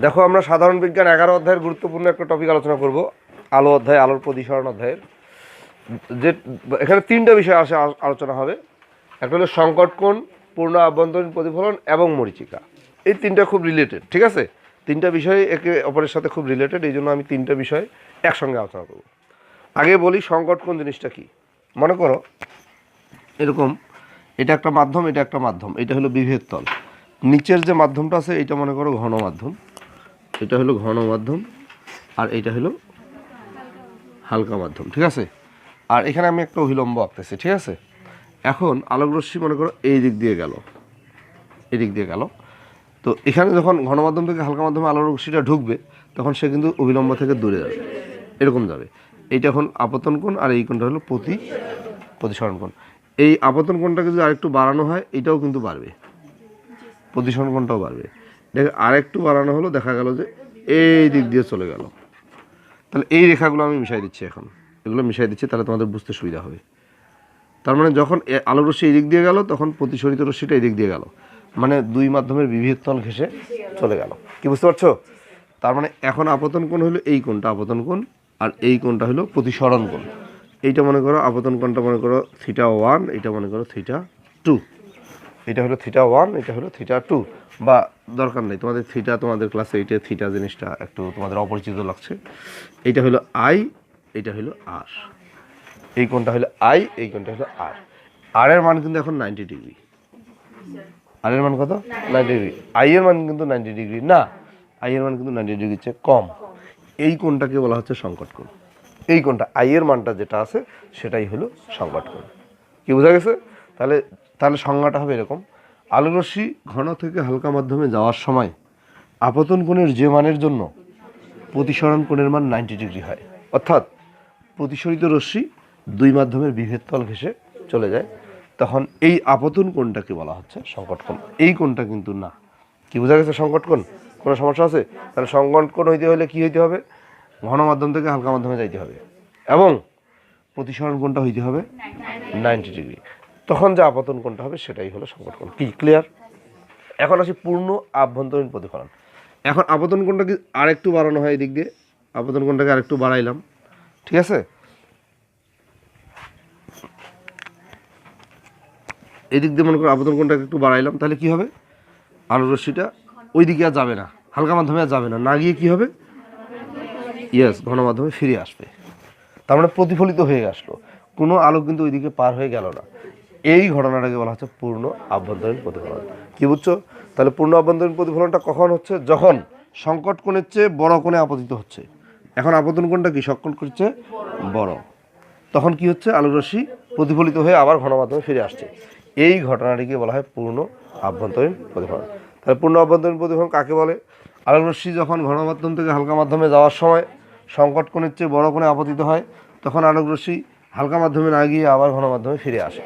দেখো আমরা সাধারণ বিজ্ঞান 11 অধ্যায়ের গুরুত্বপূর্ণ একটা টপিক আলোচনা করব, আলো অধ্যায়, আলোর প্রতিসরণ অধ্যায়ের। যে এখানে তিনটা বিষয় আসে আলোচনা হবে। একটা হলো সংকট কোণ, পূর্ণ আভ্যন্তরীণ প্রতিফলন এবং মরীচিকা। এই তিনটা খুব রিলেটেড, ঠিক আছে? তিনটা বিষয় একে অপরের সাথে খুব রিলেটেড, এই জন্য আমি তিনটা বিষয় একসঙ্গে আলোচনা করব। আগে বলি সংকট কোণ জিনিসটা কি। মনে করো এরকম, এটা একটা মাধ্যম, এটা একটা মাধ্যম, এটা হলো বিভেদ তল। নিচের যে মাধ্যমটা আছে এটা মনে করো ঘন মাধ্যম, এটা হলো ঘন মাধ্যম, আর এটা হলো হালকা মাধ্যম, ঠিক আছে? আর এখানে আমি একটা অভিলম্ব আঁকতেছি, ঠিক আছে? এখন আলোক রশ্মি মনে করো এই দিক দিয়ে গেল, এই দিক দিয়ে গেল। তো এখানে যখন ঘন মাধ্যম থেকে হালকা মাধ্যমে আলোর রশ্মিটা ঢুকবে তখন সে কিন্তু অভিলম্ব থেকে দূরে যাবে, এরকম যাবে। এইটা এখন আপতন কোণ, আর এই কোণটা হলো প্রতিসরণ কোণ। এই আপতন কোণটাকে যদি আরেকটু বাড়ানো হয় এটাও কিন্তু বাড়বে, প্রতিসরণ কোণটাও বাড়বে। দেখে আরেকটু বাড়ানো হলো, দেখা গেল যে এই দিক দিয়ে চলে গেল। তাহলে এই রেখাগুলো আমি মিশাই দিচ্ছি, এখন এগুলো মিশাই দিচ্ছি, তাহলে তোমাদের বুঝতে সুবিধা হবে। তার মানে যখন আলোক রশ্মি এই দিক দিয়ে গেল তখন প্রতিসরিত রশ্মিটা এই দিক দিয়ে গেল, মানে দুই মাধ্যমের বিভেদ তল ঘেঁষে চলে গেল। কি বুঝতে পারছো? তার মানে এখন আপতন কোণ হলো এই কোণটা আপতন কোণ, আর এই কোণটা হলো প্রতিসরণ কোণ। এইটা মনে করো আপতন কোণটা মনে করো θ1, এটা মনে করো θ2, এটা হলো θ1, এটা হলো θ2। বা দরকার নেই তোমাদের থিটা, তোমাদের ক্লাসে এইটা থিটা জিনিসটা একটু তোমাদের অপরিচিত লাগছে। এইটা হলো আই, এটা হলো আর। এই কোণটা হলো আই, এই কোণটা হলো আর। আর এর মান কিন্তু এখন 90 ডিগ্রি। আর এর মান কত? 90 ডিগ্রি। আই এর মান কিন্তু 90 ডিগ্রি না, আই এর মান কিন্তু 90 ডিগ্রির চেয়ে কম। এই কোণটাকে বলা হচ্ছে সংকট কোণ। এই কোণটা আই এর মানটা যেটা আছে সেটাই হলো সংকট কোণ। কি বোঝা গেছে? তাহলে তাহলে সংজ্ঞাটা হবে এরকম: আলোক রশ্মি ঘন থেকে হালকা মাধ্যমে যাওয়ার সময় আপতন কোণের যে মানের জন্য প্রতিসরণ কোণের মান 90 ডিগ্রি হয়, অর্থাৎ প্রতিসরিত রশ্মি দুই মাধ্যমের বিভেদ তল ঘেঁষে চলে যায়, তখন এই আপতন কোণটাকে বলা হচ্ছে সংকট কোণ। এই কোণটা কিন্তু না। কি বোঝা গেছে সংকট কোণ? কোনো সমস্যা আছে? তাহলে সংকট কোণ হইতে হলে কি হইতে হবে? ঘন মাধ্যম থেকে হালকা মাধ্যমে যাইতে হবে এবং প্রতিসরণ কোণটা হইতে হবে 90 ডিগ্রি। তখন যে আপতন কোণটা হবে সেটাই হলো সংকট কোণ। কি ক্লিয়ার? এখন আসি পূর্ণ আভ্যন্তরীণ প্রতিফলন। এখন আপতন কোণটাকে আরেকটু বাড়ানো হয়, এই দিক দিয়ে আপতন কোণটাকে আরেকটু বাড়াইলাম, ঠিক আছে? এই দিক দিয়ে মনে করো আপতন কোণটাকে একটু বাড়াইলাম, তাহলে কি হবে? আলোক রশ্মিটা ওই দিকে আর যাবে না, হালকা মাধ্যমে আর যাবে না, না গিয়ে কি হবে? ইয়েস, ঘন মাধ্যমে ফিরে আসবে। তার মানে প্রতিফলিত হয়ে আসলো, কোনো আলোক কিন্তু ওইদিকে পার হয়ে গেল না। এই ঘটনাটাকে বলা হচ্ছে পূর্ণ আভ্যন্তরীণ প্রতিফলন। কি বুঝছো? তাহলে পূর্ণ আভ্যন্তরীণ প্রতিফলনটা কখন হচ্ছে? যখন সংকট কোণের চেয়ে বড় কোণে আপতিত হচ্ছে। এখন আপতন কোণটা কি? সংকট কোণের চেয়ে বড়। তখন কি হচ্ছে? আলোক রশ্মি প্রতিফলিত হয়ে আবার ঘন মাধ্যমে ফিরে আসছে। এই ঘটনাটিকে বলা হয় পূর্ণ আভ্যন্তরীণ প্রতিফলন। তাহলে পূর্ণ আভ্যন্তরীণ প্রতিফলন কাকে বলে? আলোক রশ্মি যখন ঘন মাধ্যম থেকে হালকা মাধ্যমে যাওয়ার সময় সংকট কোণের চেয়ে বড় কোণে আপতিত হয়, তখন আলোক রশ্মি হালকা মাধ্যমে না গিয়ে আবার ঘন মাধ্যমে ফিরে আসে।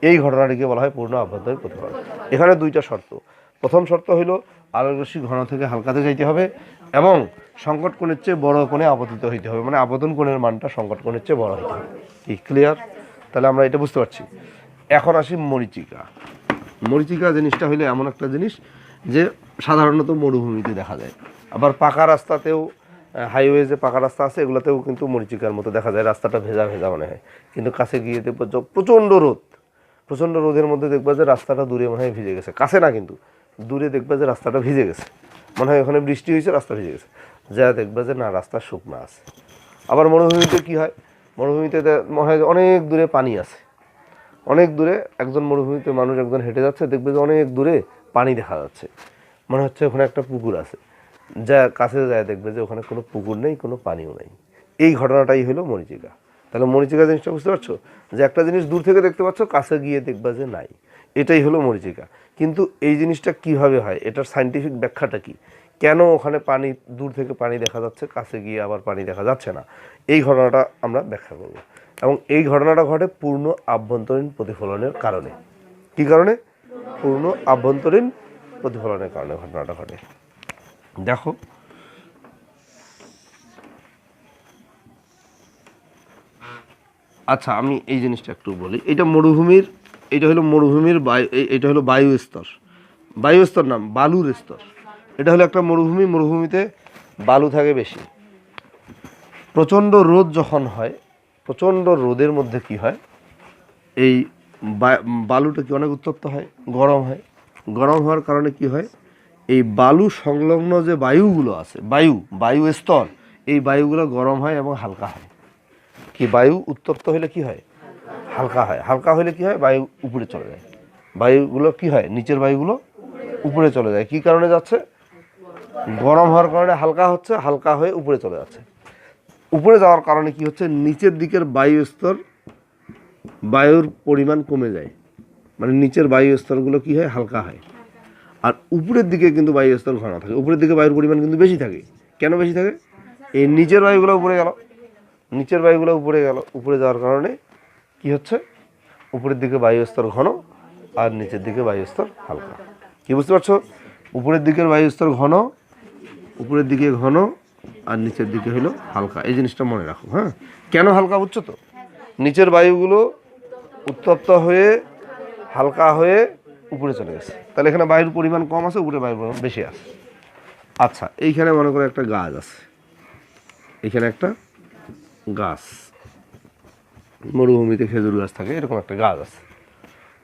এই ঘটনাটিকে বলা হয় পূর্ণ আভ্যন্তরীণ প্রতিফলন। এখানে দুইটা শর্ত। প্রথম শর্ত হলো আলোক রশ্মি ঘন থেকে হালকাতে যাইতে হবে এবং সংকট কোণের চেয়ে বড় কোণে আপতিত হইতে হবে, মানে আপতন কোণের মানটা সংকট কোণের চেয়ে বড় হইতে হবে। কি ক্লিয়ার? তাহলে আমরা এটা বুঝতে পারছি। এখন আসি মরীচিকা। মরীচিকা জিনিসটা হইলে এমন একটা জিনিস যে সাধারণত মরুভূমিতে দেখা যায়, আবার পাকা রাস্তাতেও, হাইওয়ে যে পাকা রাস্তা আছে এগুলোতেও কিন্তু মরীচিকার মতো দেখা যায়, রাস্তাটা ভেজা ভেজা মনে হয়, কিন্তু কাছে গিয়ে দেখবো প্রচণ্ড রোদ, প্রচণ্ড রোদের মধ্যে দেখবা যে রাস্তাটা দূরে মনে হয় ভিজে গেছে, কাছে না কিন্তু দূরে দেখবা যে রাস্তাটা ভিজে গেছে, মনে হয় ওখানে বৃষ্টি হয়েছে, রাস্তা ভিজে গেছে, যা দেখবা যে না, রাস্তা শুকনো আছে। আবার মরুভূমিতে কি হয়? মরুভূমিতে মনে হয় অনেক দূরে পানি আছে, অনেক দূরে একজন মরুভূমিতে মানুষ একজন হেঁটে যাচ্ছে, দেখবে যে অনেক দূরে পানি দেখা যাচ্ছে, মনে হচ্ছে ওখানে একটা পুকুর আছে, যা কাছে যায় দেখবে যে ওখানে কোনো পুকুর নেই, কোনো পানিও নেই। এই ঘটনাটাই হলো মরীচিকা। তাহলে মরীচিকা জিনিসটা বুঝতে পারছো? যে একটা জিনিস দূর থেকে দেখতে পাচ্ছ, কাছে গিয়ে দেখবা যে নাই, এটাই হলো মরীচিকা। কিন্তু এই জিনিসটা কিভাবে হয়, এটার সায়েন্টিফিক ব্যাখ্যাটা কি? কেন ওখানে পানি, দূর থেকে পানি দেখা যাচ্ছে, কাছে গিয়ে আবার পানি দেখা যাচ্ছে না? এই ঘটনাটা আমরা ব্যাখ্যা করব এবং এই ঘটনাটা ঘটে পূর্ণ আভ্যন্তরীণ প্রতিফলনের কারণে। কি কারণে? পূর্ণ আভ্যন্তরীণ প্রতিফলনের কারণে ঘটনাটা ঘটে। দেখো আচ্ছা, আমি এই জিনিসটা একটু বলি। এটা মরুভূমির, এটা হলো মরুভূমির বায়ু, এটা হলো বায়ু স্তর, বায়ু স্তর নাম বালুর স্তর। এটা হলো একটা মরুভূমি, মরুভূমিতে বালু থাকে বেশি। প্রচণ্ড রোদ যখন হয়, প্রচণ্ড রোদের মধ্যে কি হয়, এই বালুটা কি অনেক উত্তপ্ত হয়, গরম হয়। গরম হওয়ার কারণে কি হয়, এই বালু সংলগ্ন যে বায়ুগুলো আছে, বায়ু স্তর, এই বায়ুগুলো গরম হয় এবং হালকা হয়। কি বায়ু উত্তপ্ত হলে কি হয়, হালকা হয়। হালকা হলে কি হয়, বায়ু উপরে চলে যায়। বায়ুগুলো কি হয়, নিচের বায়ুগুলো উপরে চলে যায়। কি কারণে যাচ্ছে, গরম হওয়ার কারণে হালকা হচ্ছে, হালকা হয়ে উপরে চলে যাচ্ছে। উপরে যাওয়ার কারণে কি হচ্ছে, নিচের দিকের বায়ু স্তর, বায়ুর পরিমাণ কমে যায়, মানে নিচের বায়ু স্তরগুলো কি হয়, হালকা হয়। আর উপরের দিকে কিন্তু বায়ু স্তর ঘন থাকে, উপরের দিকে বায়ুর পরিমাণ কিন্তু বেশি থাকে। কেন বেশি থাকে, এই নিচের বায়ুগুলো উপরে গেল, নিচের বায়ুগুলো উপরে গেল, উপরে যাওয়ার কারণে কি হচ্ছে, উপরের দিকে বায়ু স্তর ঘন আর নিচের দিকে বায়ু স্তর হালকা। কি বুঝতে পারছো, উপরের দিকের বায়ু স্তর ঘন, উপরের দিকে ঘন আর নিচের দিকে হলো হালকা। এই জিনিসটা মনে রাখো। হ্যাঁ, কেন হালকা বুঝছো তো, নিচের বায়ুগুলো উত্তপ্ত হয়ে হালকা হয়ে উপরে চলে গেছে, তাহলে এখানে বায়ুর পরিমাণ কম আছে, উপরে বায়ুর পরিমাণ বেশি আছে। আচ্ছা, এইখানে মনে করো একটা গাছ আছে, এখানে একটা গাছ, মরুভূমিতে খেজুর গাছ থাকে, এরকম একটা গাছ আছে।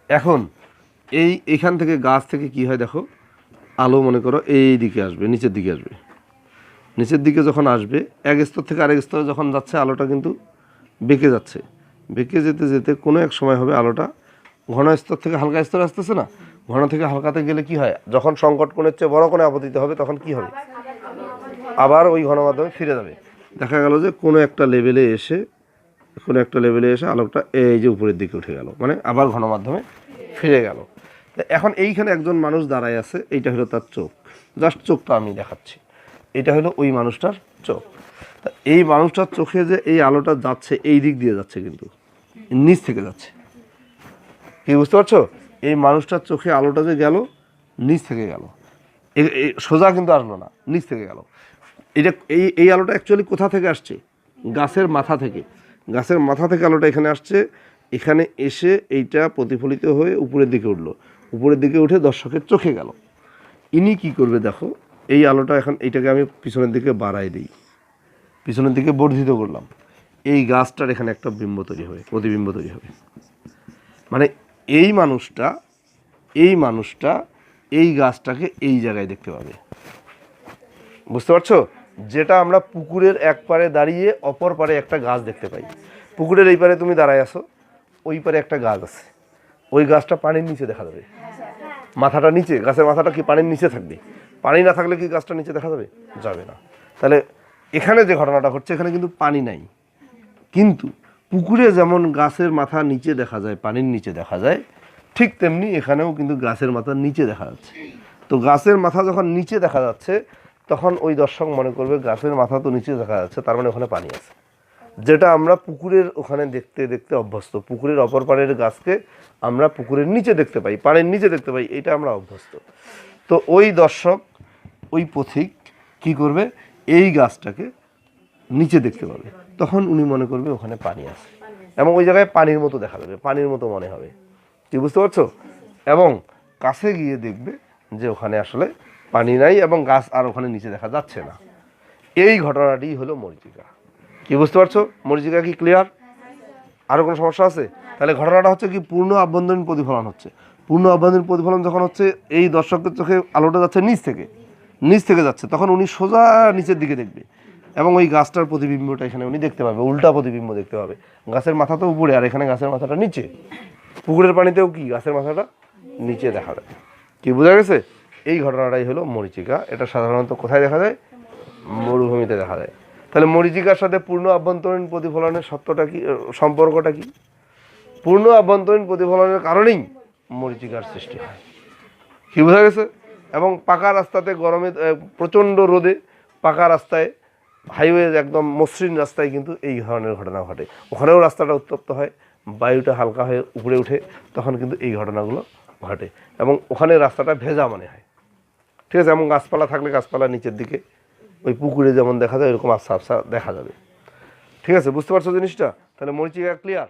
এখন এইখান থেকে গাছ থেকে কি হয় দেখো, আলো মনে করো এই দিকে আসবে, নিচের দিকে আসবে। নিচের দিকে যখন আসবে, এক স্তর থেকে আরেক স্তরে যখন যাচ্ছে, আলোটা কিন্তু বেঁকে যাচ্ছে। বেঁকে যেতে যেতে কোনো এক সময় হবে আলোটা ঘন স্তর থেকে হালকা স্তরে আসতেছে না, ঘন থেকে হালকাতে গেলে কি হয়, যখন সংকট কোণের চেয়ে বড় কোণে আপতিত হবে, তখন কি হবে, আবার ওই ঘন মাধ্যমে ফিরে যাবে। দেখা গেল যে কোনো একটা লেভেলে এসে আলোকটা এই যে উপরের দিকে উঠে গেল, মানে আবার ঘন মাধ্যমে ফিরে গেল। এখন এইখানে একজন মানুষ দাঁড়ায় আছে, এইটা হলো তার চোখ, জাস্ট চোখটা আমি দেখাচ্ছি, এটা হলো ওই মানুষটার চোখ। তা এই মানুষটার চোখে যে এই আলোটা যাচ্ছে, এই দিক দিয়ে যাচ্ছে, কিন্তু নিচ থেকে যাচ্ছে। কি বুঝতে পারছো, এই মানুষটার চোখে আলোটা যে গেল, নিচ থেকে গেল, সোজা কিন্তু আসলো না, নিচ থেকে গেল। এটা এই আলোটা অ্যাকচুয়ালি কোথা থেকে আসছে, গাছের মাথা থেকে। গাছের মাথা থেকে আলোটা এখানে আসছে, এখানে এসে এইটা প্রতিফলিত হয়ে উপরের দিকে উঠলো, উপরের দিকে উঠে দর্শকের চোখে গেল। ইনি কি করবে দেখো, এই আলোটা এখন এইটাকে আমি পিছনের দিকে বাড়াই দিই, পিছনের দিকে বর্ধিত করলাম, এই গাছটার এখানে একটা বিম্ব তৈরি হবে, প্রতিবিম্ব তৈরি হবে। মানে এই মানুষটা এই গাছটাকে এই জায়গায় দেখতে পাবে। বুঝতে পারছো, যেটা আমরা পুকুরের এক পারে দাঁড়িয়ে অপর পারে একটা গাছ দেখতে পাই। পুকুরের এই পারে তুমি দাঁড়ায় আছো, ওই পারে একটা গাছ আছে, ওই গাছটা পানির নিচে দেখা যাবে, মাথাটা নিচে, গাছের মাথাটা কি পানির নিচে থাকবে, পানি না থাকলে কি গাছটা নিচে দেখা যাবে, যাবে না। তাহলে এখানে যে ঘটনাটা ঘটছে, এখানে কিন্তু পানি নাই, কিন্তু পুকুরে যেমন গাছের মাথা নিচে দেখা যায়, পানির নিচে দেখা যায়, ঠিক তেমনি এখানেও কিন্তু গাছের মাথা নিচে দেখা যাচ্ছে। তো গাছের মাথা যখন নিচে দেখা যাচ্ছে, তখন ওই দর্শক মনে করবে গাছের মাথা তো নিচে দেখা যাচ্ছে, তার মানে ওখানে পানি আছে, যেটা আমরা পুকুরের ওখানে দেখতে দেখতে অভ্যস্ত। পুকুরের অপর পাড়ের গাছকে আমরা পুকুরের নিচে দেখতে পাই, পানির নিচে দেখতে পাই, এটা আমরা অভ্যস্ত। তো ওই দর্শক, ওই পথিক কি করবে, এই গাছটাকে নিচে দেখতে পাবে, তখন উনি মনে করবে ওখানে পানি আছে, এবং ওই জায়গায় পানির মতো দেখা যাবে, পানির মতো মনে হবে। কি বুঝতে পারছো, এবং কাছে গিয়ে দেখবে যে ওখানে আসলে পানি নাই এবং গাছ আর ওখানে নিচে দেখা যাচ্ছে না। এই ঘটনাটি হলো মরীচিকা। কি বুঝতে পারছো, মরীচিকা কি ক্লিয়ার? আরও কোনো সমস্যা আছে? তাহলে ঘটনাটা হচ্ছে কি, পূর্ণ আভ্যন্তরীণ প্রতিফলন হচ্ছে। পূর্ণ আভ্যন্তরীণ প্রতিফলন যখন হচ্ছে, এই দর্শকের চোখে আলোটা যাচ্ছে নিচ থেকে যাচ্ছে, তখন উনি সোজা নিচের দিকে দেখবে, এবং ওই গাছটার প্রতিবিম্বটা এখানে উনি দেখতে পাবে, উল্টা প্রতিবিম্ব দেখতে পাবে। গাছের মাথা তো উপরে, আর এখানে গাছের মাথাটা নিচে। পুকুরের পানিতেও কি গাছের মাথাটা নিচে দেখা যায়। কি বোঝা গেছে? এই ঘটনাটাই হলো মরীচিকা। এটা সাধারণত কোথায় দেখা যায়? মরুভূমিতে দেখা যায়। তাহলে মরীচিকার সাথে পূর্ণ আভ্যন্তরীণ প্রতিফলনের সত্যটা কি, সম্পর্কটা কি? পূর্ণ আভ্যন্তরীণ প্রতিফলনের কারণেই মরীচিকার সৃষ্টি হয়। কি বোঝা গেছে? এবং পাকা রাস্তাতে গরমে, প্রচণ্ড রোদে পাকা রাস্তায়, হাইওয়ে একদম মসৃণ রাস্তায় কিন্তু এই ধরনের ঘটনা ঘটে। ওখানেও রাস্তাটা উত্তপ্ত হয়, বায়ুটা হালকা হয়ে উপরে উঠে, তখন কিন্তু এই ঘটনাগুলো ঘটে, এবং ওখানে রাস্তাটা ভেজা মনে হয়। ঠিক আছে? এবং গাছপালা থাকলে গাছপালা নিচের দিকে, ওই পুকুরে যেমন দেখা যায় এরকম আবছা আবছা দেখা যাবে। ঠিক আছে? বুঝতে পারছো জিনিসটা? তাহলে মরীচিকা ক্লিয়ার?